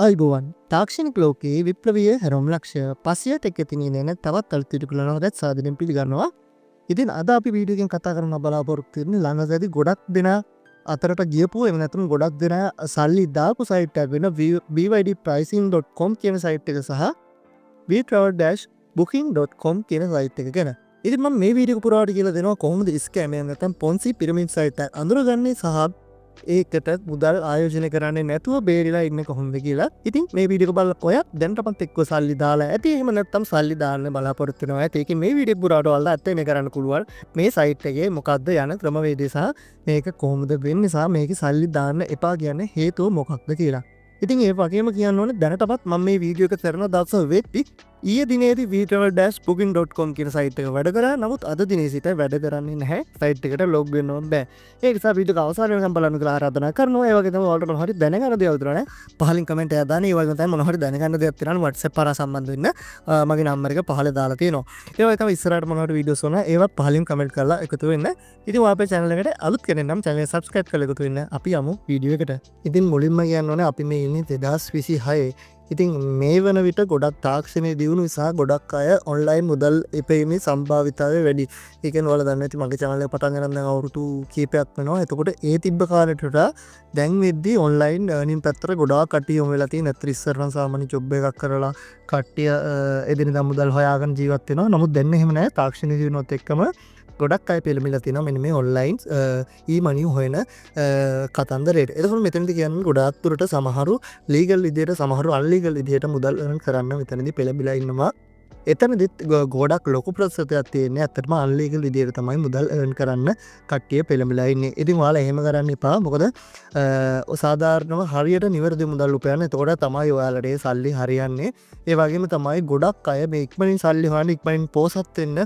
අයිබෝවන් තාක්ෂණික ලෝකයේ විප්ලවීය හැරවුම් ලක්ෂ්‍ය 500ට එක තිනින තවත් අලුත් වීඩියෝ කලනවදත් සාදරයෙන් පිළිගන්නවා. ඉතින් අද අපි වීඩියෝ එකෙන් කතා කරන්න බලාපොරොත්තු වෙන්නේ ළඟදී ගොඩක් දෙනා අතරට ගියපු එහෙම නැත්නම් ගොඩක් දෙනා සල්ලි දාපු සයිට් එකක් වෙන bydpricing.com කියන සයිට් එක සහ btravel-booking.com කියන සයිට් එක ගැන. ඉතින් මම මේ වීඩියෝ එක පුරාවට කියලා දෙනවා කොහොමද ස්කෑම් එක නැත්නම් පොන්සි පිරමිඩ් සයිට් එක අඳුරගන්නේ සහ ඒකට මුදල් ආයෝජනය කරන්නේ නැතුව බේරිලා ඉන්න කොහොමද කියලා. ඉතින් මේ වීඩියෝ එක බලලා ඔයා දැනටමත් එක්ක සල්ලි දාලා ඇති. එහෙම නැත්නම් සල්ලි දාන්න බලාපොරොත්තු වෙනවා. ඒකේ මේ වීඩියෝ එක පුරාවට ඔයාලා ඇත්තේ මේ කරන්න පුළුවන්. මේ සයිට් එකේ මොකක්ද යන ක්‍රමවේදය සහ මේක කොහොමද වෙන්නේ සහ මේකේ සල්ලි දාන්න එපා කියන්නේ හේතුව මොකක්ද කියලා. ඉතින් ඒ වගේම කියන්න ඕනේ දැනටමත් මම මේ වීඩියෝ එක කරන දවස් වෙද්දි ඊයේ දිනේදී btravel-booking.com කියන සයිට් එක වැඩ කරා. නමුත් අද දිනේ සිට වැඩ කරන්නේ නැහැ. සයිට් එකට ලොග් වෙන්න ඕන බෑ. ඒක නිසා වීඩියෝ එක අවසාන වෙනකම් බලන්න කියලා ආරාධනා කරනවා. ඒ වගේ තමයි ඔයාලට මොන හරි දැනගන්න දේවල් තියෙනවා නේ. පහලින් කමෙන්ට් එකක් දාන්න. ඒ වගේම තමයි මොන හරි දැනගන්න දේවල් තියෙනවා නම් WhatsApp හරහා සම්බන්ධ වෙන්න මගේ නම්බර් එක පහළ දාලා තියෙනවා. ඒ වගේ තමයි ඉස්සරහට මොන හරි වීඩියෝස් ඕන ඒවත් පහලින් කමෙන්ට් කරලා එකතු වෙන්න. ඉතින් ඔයා අපේ channel එකට අලුත් කෙනෙක් නම් channel එක subscribe කරලා එකතු වෙන්න. අපි යමු වීඩියෝ එකට. ඉතින් මුලින්ම කියන්න ඕනේ අපි මේ ඉන්නේ 2026. ඉතින් මේ වන විට ගොඩක් තාක්ෂණය දියුණු නිසා ගොඩක් අය ඔන්ලයින් මුදල් එපීමේ සම්භාවිතාවය වැඩි. ඒ කියන්නේ ඔයාලා දන්නේ නැති මගේ channel එක පටන් ගන්න දැන් අවුරුදු කීපයක් වෙනවා. එතකොට ඒ තිබ්බ කාලේට දැන් වෙද්දී ඔන්ලයින් earning පැත්තට ගොඩාක් කට්ටිය යොමු වෙලා තියෙන. අතර ඉස්සර නම් සාමාන්‍ය ජොබ් එකක් කරලා කට්ටිය එදිනෙදා මුදල් හොයාගෙන ජීවත් වෙනවා. නමුත් දැන් එහෙම නැහැ. තාක්ෂණය දියුණුවත් එක්කම ගොඩක් අය පෙළමිලා තියෙනවා මෙන්න මේ ඔන්ලයින් ඊමනි හොයන කතන්දරේට. එතකොට මෙතනදී කියන්නේ ගොඩාක් දුරට සමහරු ලීගල් විදියට සමහරු අන්ලීගල් විදියට මුදල් earn කරන්න මෙතනදී පෙළඹිලා ඉන්නවා. එතනදිත් ගොඩක් ලොකු ප්‍රතිශතයක් තියෙන්නේ ඇත්තටම අන්ලීගල් විදියට තමයි මුදල් earn කරන්න කට්ටිය පෙළඹිලා ඉන්නේ. ඉතින් ඔයාලා එහෙම කරන්න එපා. මොකද සාධාරණව හරියට නිවැරදි මුදල් උපයන්න. එතකොට තමයි ඔයාලට ඒ සල්ලි හරියන්නේ. ඒ වගේම තමයි ගොඩක් අය මේ ඉක්මනින් සල්ලි හොයන්න ඉක්මනින් පෝසත් වෙන්න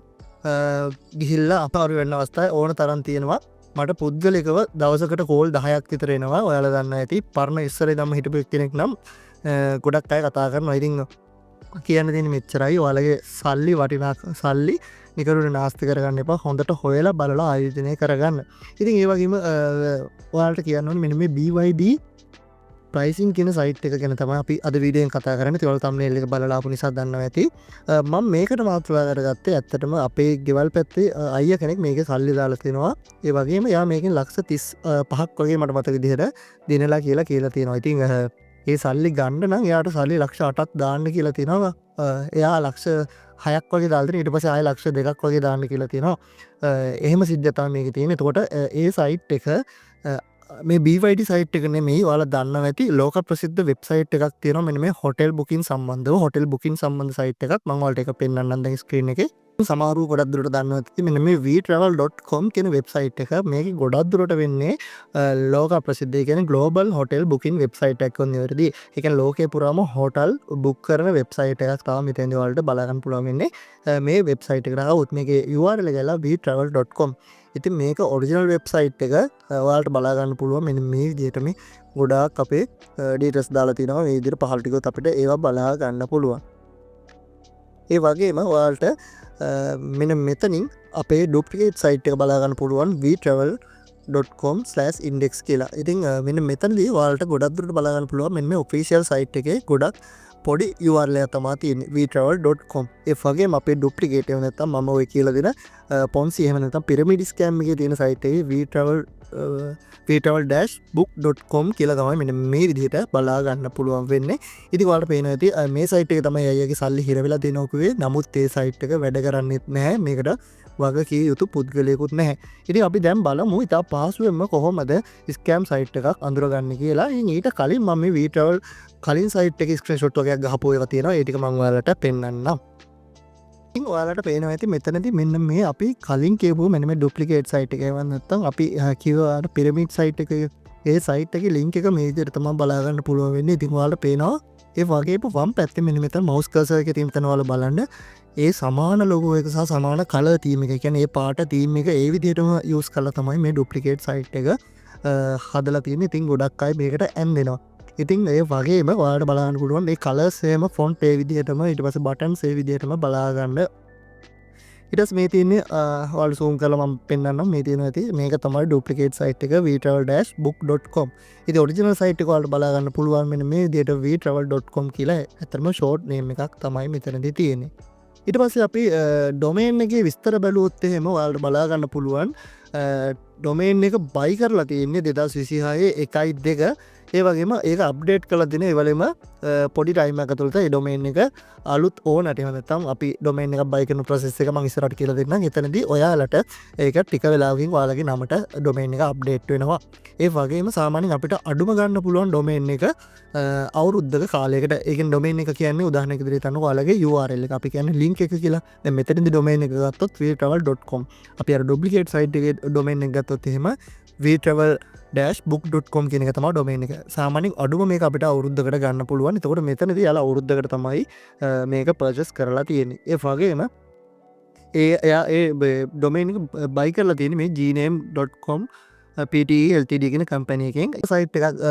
ගිහිල්ලා අපාරු වෙන්න අවස්ථාව ඕන තරම් තියෙනවා. මට පුද්ගලිකව දවසකට කෝල් 10ක් විතර එනවා. ඔයාලා දන්න ඇති පරණ ඉස්සරේ දම හිටපු කෙනෙක් නම් ගොඩක් අය කතා කරනවා. ඉතින් කියන්න තියෙන්නේ මෙච්චරයි. ඔයාලගේ සල්ලි වටිනා සල්ලි නිකරුණ නාස්ති කරගන්න එපා. හොඳට හොයලා බලලා ආයෝජනය කරගන්න. ඉතින් ඒ වගේම ඔයාලට කියන්න ඕනේ මෙන්න මේ BYD ප්‍රයිසින් කියන සයිට් එක ගැන තමයි අපි අද වීඩියෝෙන් කතා කරන්නේ. ඒවල thumbnail එක බලලා ආපු නිසා දන්නවා ඇති. මම මේකට මාතෘකා කරගත්තේ ඇත්තටම අපේ ගෙවල් පැත්තේ අයියා කෙනෙක් මේකේ සල්ලි දාලා තිනවා. ඒ වගේම යා මේකෙන් ලක්ෂ 35ක් වගේ මට මතක විදිහට දිනලා කියලා තියෙනවා. ඉතින් ඒ සල්ලි ගන්න නම් එයාට සල්ලි ලක්ෂ 8ක් දාන්න කියලා තියෙනවා. එයා ලක්ෂ 6ක් වගේ දාලා තියෙනවා. ඊට පස්සේ ආයෙ ලක්ෂ 2ක් වගේ දාන්න කියලා තියෙනවා. එහෙම සිද්ධියක් තමයි මේකේ තියෙන්නේ. එතකොට ඒ සයිට් එක මේ BYD සයිට් එක නෙමෙයි. ඔයාලා දන්නවා ඇති ලෝක ප්‍රසිද්ධ වෙබ්සයිට් එකක් තියෙනවා මෙන්න මේ හොටෙල් බුකින් සම්බන්ධව. හොටෙල් බුකින් සම්බන්ධ සයිට් එකක් මම ඔයාලට ඒක පෙන්නන්නම් දැන් ස්ක්‍රීන් එකේ. සමහරව ගොඩක් දුරට දන්නවා ඇති මෙන්න මේ vtravel.com කියන වෙබ්සයිට් එක. මේක ගොඩක් දුරට වෙන්නේ ලෝක ප්‍රසිද්ධ කියන්නේ ග්ලෝබල් හොටෙල් බුකින් වෙබ්සයිට් එකක් වුණේ. ඒ කියන්නේ ලෝකේ පුරාම හොටල් බුක් කරන වෙබ්සයිට් එකක් තමයි මෙතෙන්දී ඔයාලට බලා ගන්න පුළුවන් වෙන්නේ. මේ වෙබ්සයිට් එකට ආවොත් මේකේ URL එක ගාලා vtravel.com. ඉතින් මේක ඔරිජිනල් වෙබ්සයිට් එක ඔයාලට බලා ගන්න පුළුවන්. මෙන්න මේ විදිහට මේ ගොඩාක් අපේ ඩීටේල්ස් දාලා තිනවා. මේ විදිහට පහළට ගියොත් අපිට ඒවා බලා ගන්න පුළුවන්. ඒ වගේම ඔයාලට මෙන්න මෙතනින් අපේ ඩුප්ලිකේට් සයිට් එක බලා ගන්න පුළුවන් vtravel.com/index කියලා. ඉතින් මෙන්න මෙතනදී ඔයාලට ගොඩක් දුරට බලා ගන්න පුළුවන් මෙන්න මේ ඔෆිෂියල් සයිට් එකේ ගොඩක් පොඩි URL එක තමයි තියෙන්නේ vtravel.com. ඒ වගේම අපේ ඩුප්ලිකේට් එක නැත්තම් මම ඔය කියලා දෙන පොන්සි එහෙම නැත්තම් පිරමිඩ් ස්කෑම් එකේ තියෙන සයිට් එකේ vtravel-book.com කියලා තමයි මෙන්න මේ විදිහට බලා ගන්න පුළුවන් වෙන්නේ. ඉතින් ඔයාලට පේනවා ඇති මේ සයිට් එක තමයි අයියාගේ සල්ලි හිර වෙලා දෙනවා කිව්වේ. නමුත් ඒ සයිට් එක වැඩ කරන්නේත් නැහැ. මේකට වග කිය යුතු පුද්ගලයෙකුත් නැහැ. ඉතින් අපි දැන් බලමු ඉතා පහසුවෙන්ම කොහොමද ස්කෑම් සයිට් එකක් අඳුරගන්නේ කියලා. ඉතින් ඊට කලින් මම මේ vtravel කලින් සයිට් එකේ ස්ක්‍රීන්ෂොට් වගේක් ගහපුව ඒවා තියෙනවා. ඒ ටික මම ඔයාලට පෙන්නන්නම්. ඉතින් ඔයාලට පේනවා ඇති මෙතනදී මෙන්න මේ අපි කලින් කියපු මෙන්න මේ ඩුප්ලිකේට් සයිට් එක එවන්න නැත්නම් අපි කිව්වාට පිරමිඩ් සයිට් එක ඒ සයිට් එකේ ලින්ක් එක මේ විදිහට තමයි බලා ගන්න පුළුවන් වෙන්නේ. ඉතින් ඔයාලට පේනවා ඒ වගේම වම් පැත්තේ මෙන්න මෙතන මවුස් කර්සර් එකේ තියෙන තැන ඔයාලා බලන්න ඒ සමාන ලොගෝ එක සහ සමාන කලර් තීම් එක. කියන්නේ ඒ පාට තීම් එක ඒ විදිහටම යූස් කරලා තමයි මේ ඩුප්ලිකේට් සයිට් එක හදලා තියෙන්නේ. ඉතින් ගොඩක් අය මේකට ඇම්බෙනවා. ඉතින් ඒ වගේම ඔයාලට බලන්න පුළුවන් මේ කලර්ස් එහෙම ෆොන්ට් ඒ විදිහටම ඊට පස්සේ බටන්ස් ඒ විදිහටම බලා ගන්න. ඉටස් මේ තියන්නේ වල් සූම් කල ම පෙන්න්න මේ තියන ඇති මේක තමයි ඩුපලිකේට් සයිට් එක vtravel-book.com ඉති ඔරිජිනල් සයිට් එකවලට බලාගන්න පුළුවන් මෙන්න මේ දිට vtravel.com කියලා ඇතරම ෂෝට් නේම එකක් තමයි මෙතනදි තියෙන්නේ. ඉට පස්සේ අපි ඩොමේන් එක විස්තර බැලුවොත් එහෙම ඔයාලට බලාගන්න පුළුවන් ඩොමේන් එක බයි කරලා තියන්නේ 2026 1.2 ඒ වගේම ඒක අප්ඩේට් කළ දින එවලම පොඩි ටයිම ඇතුළත ඩොමේන් එක අලුත් ඕනට එවනතම් අපි ඩොමේන් එක බයිකන ප්‍රසෙස් එක මං ඉස්සරට කියල දෙන්න එතනදී ඔයාලට ඒක ටික වෙලාගින් වාලගේ නමට ඩොමේන් එක අප්ඩේට් වෙනවා. ඒ වගේම සාමානින් අපිට අඩුම ගන්න පුළුවන් ඩොමේන් එක අවුරුද්ධක කාලෙකට ඒක ඩොමේන් එක කියන්නේ උදාහරණයක් විදිහට තන ඔයාලගේ URL එක අපි කියන්නේ ලින්ක් එක කියලා. දැන් මෙතනදී ඩොමේන් එක ගත්තොත් vtravel.com අපි අර ඩුප්ලිකේට් සයිට් එකේ ඩොමේන් එක ගත්තොත් එහෙම vtravel-book.com කියන එක තමයි ඩොමේන් එක. සාමාන්‍යයෙන් අඩුම මේක අපිට අවුරුද්දකට ගන්න පුළුවන්. එතකොට මෙතනදී යාලා අවුරුද්දකට තමයි මේක පර්චේස් කරලා තියෙන්නේ. ඒ වගේම ඒ ඩොමේන් එක බයි කරලා තියෙන්නේ මේ gname.com PTE LTD කියන කම්පැනි එකෙන්. සයිට් එකක්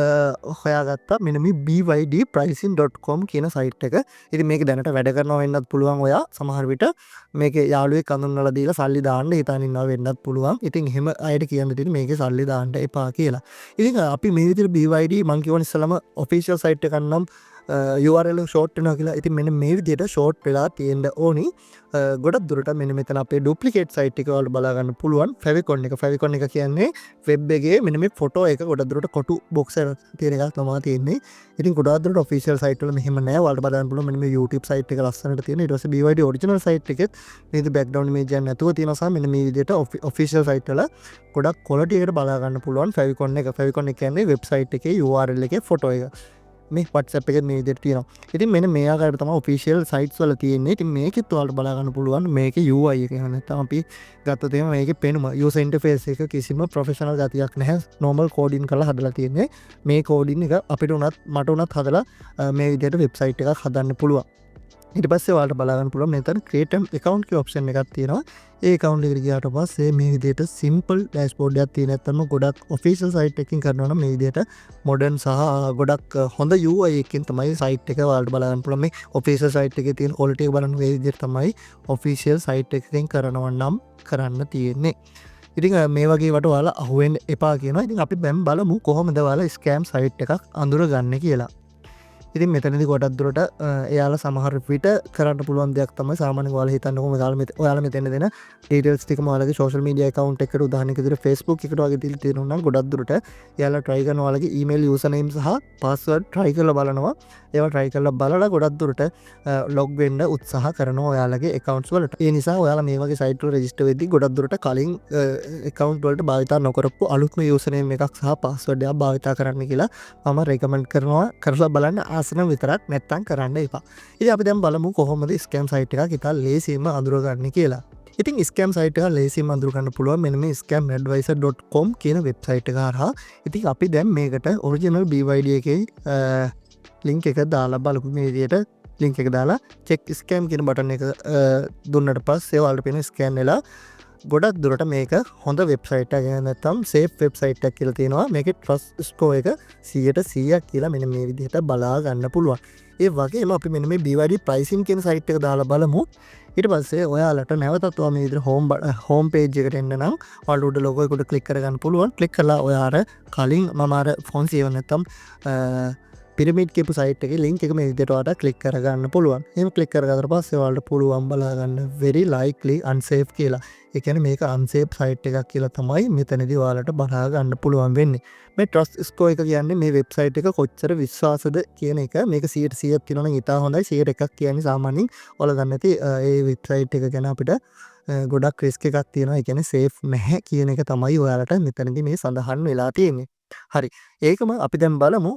හොයාගත්තා මෙන්න මේ bydpricing.com කියන සයිට් එක. ඉතින් මේක දැනට වැඩ කරනවා වෙන්නත් පුළුවන්. ඔයා සමහර විට මේක යාළුවෙක් අඳුන්වලා දීලා සල්ලි දාන්න හිතාන ඉන්නවා වෙන්නත් පුළුවන්. ඉතින් එහෙම අයට කියන්න තියෙන්නේ මේකේ සල්ලි දාන්න එපා කියලා. ඉතින් අපි මේ විදිහට BYD මං කියවන ඉස්සලම ඔෆිෂියල් සයිට් එකක් නම් URL ෂෝට් වෙනවා කියලා. ඉතින් මෙන්න මේ විදිහට ෂෝට් වෙලා තියෙන්න ඕනි. ගොඩක් දුරට මෙන්න මෙතන අපේ ඩුප්ලිකේට් සයිට් එක වලට බලා ගන්න පුළුවන්. ෆෙවිකොන් එක කියන්නේ වෙබ් එකේ මෙන්න මේ ෆොටෝ එක ගොඩක් දුරට කොටු බොක්ස් එක තියෙන එකක් තමයි තියෙන්නේ. ඉතින් ගොඩක් දුරට ඔෆිෂියල් සයිට් වල මෙහෙම නෑ. ඔයාලට බලන්න පුළුවන් මෙන්න මේ YouTube සයිට් එක ලස්සනට තියෙන. ඊට පස්සේ BYD ඔරිජිනල් සයිට් එකෙත් මේක බෑග්ග්‍රවුන්ඩ් ඉමේජ් එකක් නැතුව තියෙනවා. සහ මෙන්න මේ විදිහට ඔෆිෂියල් සයිට් වල ගොඩක් ක්වොලිටි එකට බලා ගන්න පුළුවන්. ෆෙවිකොන් එක කියන්නේ වෙබ්සයිට් එකේ URL එකේ ෆොටෝ එක. මේ WhatsApp එකේ මේ විදිහට තියෙනවා. ඉතින් මෙන්න මේ ආකාරයට තමයි ඔෆිෂියල් සයිට්ස් වල තියෙන්නේ. ඉතින් මේකෙත් ඔයාලට බලා ගන්න පුළුවන් මේකේ UI එක. එහෙම නැත්නම් අපි ගත්තොත් එහෙම මේකේ පෙනුම user interface එක කිසිම ප්‍රොෆෙෂනල් ගතියක් නැහැ. normal coding කරලා හදලා තියෙන්නේ. මේ coding එක අපිට උනත් මට උනත් හදලා මේ විදිහට වෙබ්සයිට් එකක් හදන්න පුළුවන්. ඊට පස්සේ ඔයාලට බලා ගන්න පුළුවන් මෙතන create an account කියලා option එකක් තියෙනවා. ඒ account එකට ගියාට පස්සේ මේ විදිහට simple dashboard එකක් තියෙන. නැත්නම් ගොඩක් official site එකකින් කරනවා නම් මේ විදිහට modern සහ ගොඩක් හොඳ UI එකකින් තමයි site එක ඔයාලට බලා ගන්න පුළුවන්. මේ official site එකේ තියෙන quality එක බලන්න මේ විදිහට තමයි official site එකකින් කරනවා නම් කරන්න තියෙන්නේ. ඉතින් මේ වගේ වට ඔයාලා අහුවෙන්න එපා කියනවා. ඉතින් අපි දැන් බලමු කොහොමද ඔයාලා scam site එකක් අඳුරගන්නේ කියලා. ඉතින් මෙතනදී ගොඩක් දුරට එයාලා සමහර විට කරන්න පුළුවන් දෙයක් තමයි සාමාන්‍යයෙන් ඔයාලා හිතන්නකො ඔයාලා මෙතන දෙන ඩීටේල්ස් ටිකම ඔයාලගේ සෝෂල් මීඩියා account එකකට උදාහරණයක් විදිහට Facebook එකට වගේ දීලා තියෙනවා නම් ගොඩක් දුරට එයාලා try කරන ඔයාලගේ email username සහ password try කරලා බලනවා. ඒවා try කරලා බලලා ගොඩක් දුරට log වෙන්න උත්සාහ කරනවා ඔයාලගේ accounts වලට. ඒ නිසා ඔයාලා මේ වගේ site වල register වෙද්දී ගොඩක් දුරට කලින් account වලට භාවිතා නොකරපු අලුත්ම username එකක් සහ password එකක් භාවිතා කරන්න කියලා මම recommend කරනවා. කරලා බලන්න ආසන විතරක් නැත්තම් කරන්න එපා. ඉතින් අපි දැන් බලමු කොහොමද scam site එකක් ඉතින් ලේසියෙන්ම අඳුරගන්නේ කියලා. ඉතින් scam site එක ලේසියෙන්ම අඳුරගන්න පුළුවන් මෙන්න මේ scamadvisor.com කියන වෙබ්සයිට් එක හරහා. ඉතින් අපි දැන් මේකට original BYD එකේ link එක දාලා බලමු. මේ විදිහට link එක දාලා check scam කියන බටන් එක දුන්නට පස්සේ ඔයාලට පේන scan වෙලා ගොඩක් දුරට මේක හොඳ වෙබ්සයිට් එකක් නැත්නම් සේෆ් වෙබ්සයිට් එකක් කියලා තියෙනවා. මේකේ ට්‍රස්ට් ස්කෝර් එක 100% කියලා මෙන්න මේ විදිහට බලා ගන්න පුළුවන්. ඒ වගේම අපි මෙන්න මේ BYD pricing කියන සයිට් එක දාලා බලමු. ඊට පස්සේ ඔයාලට නැවතත් ඔයා මේ විදිහට home page එකට එන්න නම් ඔයාලට උඩ logo එකට click කරගන්න පුළුවන්. click කරලා ඔයාට කලින් මම අර phone සේව නැත්නම් පිරමිඩ් කියපු සයිට් එකේ link එක මේ විදිහට ඔයාලට click කරගන්න පුළුවන්. එහෙම click කරගත්තට පස්සේ ඔයාලට පුළුවන් බලා ගන්න very likely unsafe කියලා. ඒ කියන්නේ මේක unsafe site එකක් කියලා තමයි මෙතනදී ඔයාලට බලා ගන්න පුළුවන් වෙන්නේ. මේ trust score එක කියන්නේ මේ වෙබ්සයිට් එක කොච්චර විශ්වාසද කියන එක. මේක 100%ක් කියනවා නම් ඉතා හොඳයි. 101ක් කියන්නේ සාමාන්‍යයෙන් ඔයාලා දන්නේ නැති ඒ වෙබ්සයිට් එක ගැන අපිට ගොඩක් රිස්ක් එකක් තියෙනවා. ඒ කියන්නේ safe නැහැ කියන එක තමයි ඔයාලට මෙතනදී මේ සඳහන් වෙලා තියෙන්නේ. හරි ඒකම අපි දැන් බලමු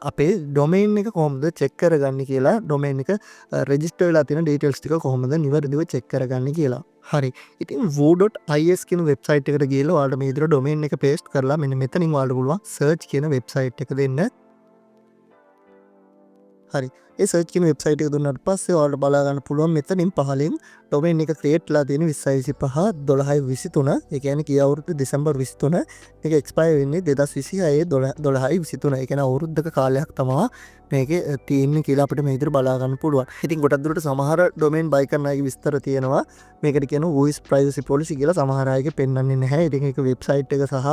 අපේ ඩොමේන් එක කොහොමද චෙක් කරගන්නේ කියලා. ඩොමේන් එක රෙජිස්ටර් වෙලා තියෙන ඩීටේල්ස් ටික කොහොමද නිවැරදිව චෙක් කරගන්නේ කියලා. හරි ඉතින් woo.is කියන වෙබ්සයිට් එකට ගිහලා ඔයාලට මේ විදිහට ඩොමේන් එක පේස්ට් කරලා මෙන්න මෙතනින් ඔයාලට පුළුවන් සර්ච් කියන වෙබ්සයිට් එක දෙන්න. හරි ඒ සර්ච් කියන වෙබ්සයිට් එක දුන්නාට පස්සේ ඔයාලට බලා ගන්න පුළුවන් මෙතනින් පහලින් ඩොමේන් එක ක්‍රියේට් වෙලා තියෙන 2025/12/23. ඒ කියන්නේ කිය අවුරුදු දෙසැම්බර් 23. මේක එක්ස්පයර් වෙන්නේ 2026 12/23. ඒ කියන්නේ අවුරුද්දක කාලයක් තමයි මේක තියෙන්නේ කියලා අපිට මේ විදිහට බලා ගන්න පුළුවන්. ඉතින් ගොඩක් දුරට සමහර ඩොමේන් බයි කරන අයගේ විස්තර තියෙනවා. මේකට කියනවා voice privacy policy කියලා. සමහර අයගේ පෙන්වන්නේ නැහැ. ඉතින් ඒක වෙබ්සයිට් එක සහ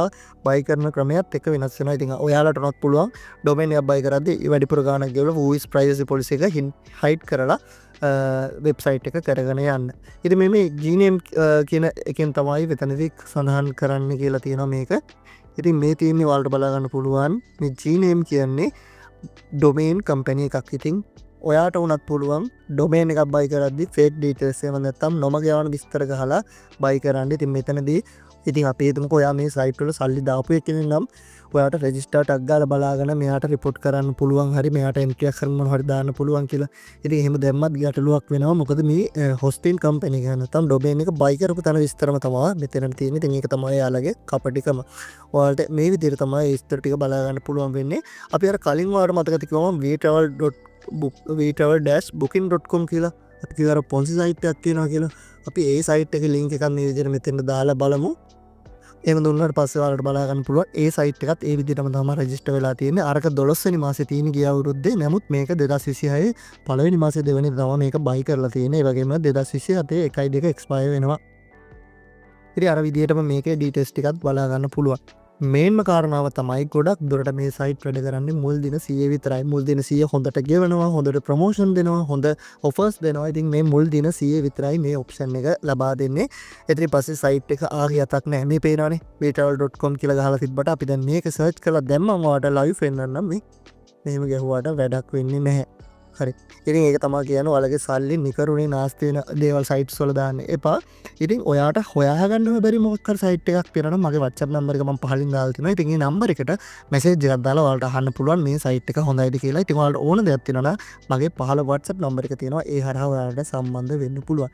බයි කරන ක්‍රමයක් එක්ක වෙනස් වෙනවා. ඉතින් ඔයාලට උනත් පුළුවන් ඩොමේන් එකක් බයි කරද්දී වැඩිපුර ගාණක් ගෙවලා voice privacy policy එක හයිඩ් කරලා වෙබ්සයිට් එක කරගෙන යන්න. ඉතින් මේ Gmail කියන එකෙන් තමයි වෙතනදී සඳහන් කරන්න කියලා තියෙනවා මේක. ඉතින් මේ තියෙන්නේ ඔයාලට බලා ගන්න පුළුවන් මේ Gmail කියන්නේ ඩොමේන් කම්පැනි එකක්. ඉතින් ඔයාට උනත් පුළුවන් ඩොමේන් එකක් බයි කරද්දී ෆේක් ඩීටේල්ස් එහෙම නැත්නම් නොමග යවන විස්තර ගහලා බයි කරන්න. ඉතින් මෙතනදී ඉතින් අපි හිතමුකෝ ඔයා මේ සයිට් වල සල්ලි දාපු එකෙන් නම් ඔයාට රෙජිස්ටර් ටැග් ගාලා බලාගෙන මෙයාට රිපෝට් කරන්න පුළුවන්. හරි මෙයාට එන්ට්‍රි එකක් කරන්න හරි දාන්න පුළුවන් කියලා. ඉතින් එහෙම දැම්මත් ගැටලුවක් වෙනවා. මොකද මේ හොස්ටින් කම්පැනි එක නැත්නම් ඩොමේන් එක බයි කරපු තැන විස්තරම තමයි මෙතන තියෙන්නේ. ඉතින් ඒක තමයි යාළගේ කපටිකම. ඔයාලට මේ විදිහට තමයි විස්තර ටික බලා ගන්න පුළුවන් වෙන්නේ. අපි අර කලින් වාර මතක තියුවම vtravel.booking.com කියලා අපි කිව්වා පොන්සි සයිට් එකක් තියෙනවා කියලා. අපි ඒ සයිට් එකේ ලින්ක් එකක් මේ විදිහට මෙතෙන් දාලා බලමු. එහෙම දුන්නාට පස්සේ ඔයාලට බලා ගන්න පුළුවන් ඒ සයිට් එකත් ඒ විදිහටම තමයි රෙජිස්ටර් වෙලා තියෙන්නේ. අරක 12 වෙනි මාසේ තියෙන ගිය අවුරුද්දේ. නමුත් මේක 2026 පළවෙනි මාසේ දෙවෙනි තමයි මේක බයි කරලා තියෙන්නේ. ඒ වගේම 2027 1/2 එක්ස්පයර් වෙනවා. ඉතින් අර විදිහටම මේකේ ඩීටේල්ස් ටිකත් බලා ගන්න පුළුවන්. මේන්ම කාරණාව තමයි ගොඩක් දුරට මේ සයිට් වැඩ කරන්නේ මුල් දින 100 විතරයි. මුල් දින 100 හොඳට ගෙවනවා, හොඳට ප්‍රොමෝෂන් දෙනවා, හොඳ ඔෆර්ස් දෙනවා. ඉතින් මේ මුල් දින 100 විතරයි මේ ඔප්ෂන් එක ලබා දෙන්නේ. ඊට පස්සේ සයිට් එක ආගියතක් නැහැ. මේ පේනවනේ vtravel.com කියලා ගහලා තිබ්බට අපි දැන් මේක සර්ච් කරලා දැම්මම ඔයාලට ලයිව් වෙන්නනම් මේ මෙහෙම ගැහුවාට වැඩක් වෙන්නේ නැහැ. හරි. ඉතින් ඒක තමයි කියන්නේ ඔයාලගේ සල්ලි නිකරුණේ නාස්ති වෙන දේවල් සයිට්ස් වල දාන්න එපා. ඉතින් ඔයාට හොයාගන්න බැරි මොකක් හරි සයිට් එකක් තියෙනවා නම් මගේ WhatsApp නම්බර එක මම පහලින් දාලා තිනවා. ඉතින් මේ නම්බර එකට මැසේජ් එකක් දාලා ඔයාලට අහන්න පුළුවන් මේ සයිට් එක හොඳයිද කියලා. ඉතින් ඔයාලට ඕන දෙයක් තියෙනවා නම් මගේ පහළ WhatsApp නම්බර එක තියෙනවා. ඒ හරහා ඔයාලට සම්බන්ධ වෙන්න පුළුවන්.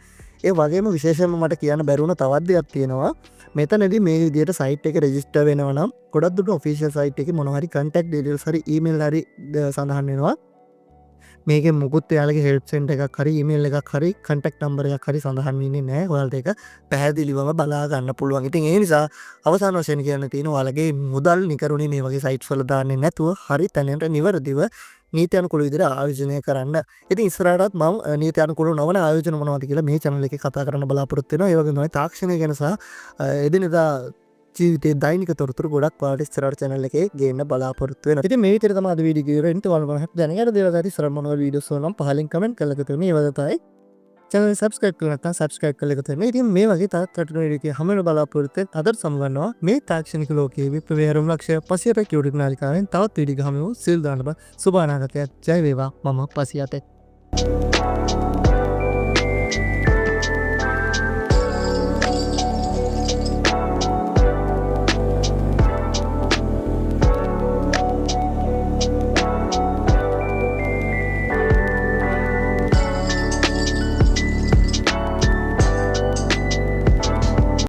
ඒ වගේම විශේෂයෙන්ම මට කියන්න බැරුණ තවත් දෙයක් තියෙනවා. මෙතනදී මේ විදිහට සයිට් එක රෙජිස්ටර් වෙනවා නම් ගොඩක් දුරට ඔෆිෂියල් සයිට් එකේ මොනවා හරි contact details හරි email හරි සඳහන් වෙනවා. මේක මුකුත් යාලගේ හෙල්ප් සෙන්ටර් එකක් හරි ඊමේල් එකක් හරි කන්ටැක්ට් නම්බර් එකක් හරි සඳහන් වෙන්නේ නැහැ. ඔයාලට ඒක පැහැදිලිවම බලා ගන්න පුළුවන්. ඉතින් ඒ නිසා අවසාන වශයෙන් කියන්න තියෙන ඔයාලගේ මුදල් නිකරුණේ මේ වගේ සයිට්ස් වල දාන්නේ නැතුව හරි තැනට නිවැරදිව නීති අනුකූල විදිහට ආයෝජනය කරන්න. ඉතින් ඉස්සරහටත් මම නීති අනුකූල නොවන ආයෝජන මොනවද කියලා මේ channel එකේ කතා කරන්න බලාපොරොත්තු වෙනවා. ඒ වගේම තමයි තාක්ෂණය ගැන සහ එදිනෙදා ජීවිතේ දෛනික තොරතුරු ගොඩක් ඔයාලට ඉස්සරහට channel එකේ ගේන්න බලාපොරොත්තු වෙනවා. ඉතින් මේ විදිහට තමයි අද වීඩියෝ එක ඉවරෙන්නේ. ඔයාලා මොනවද දැනගන්න දේවල් හරි ඉස්සරහ මොනවද වීඩියෝස් වල නම් පහලින් කමෙන්ට් කරලා ගන්න. මේ වගේ තමයි channel එක subscribe කරලා නැත්නම් subscribe කරලා ගන්න. ඉතින් මේ වගේ තවත් රටන වීඩියෝ එකේ හැම වෙලම බලාපොරොත්තු වෙන අදට සමගන්නවා මේ තාක්ෂණික ලෝකයේ විප්ලවය හැරෙමු ලක්ෂ්‍ය පසියට YouTube නාලිකාවෙන් තවත් වීඩියෝ ගහමු. සිල් දාන්න බා සුබ අනාගතයක් ජය වේවා. මම පසියට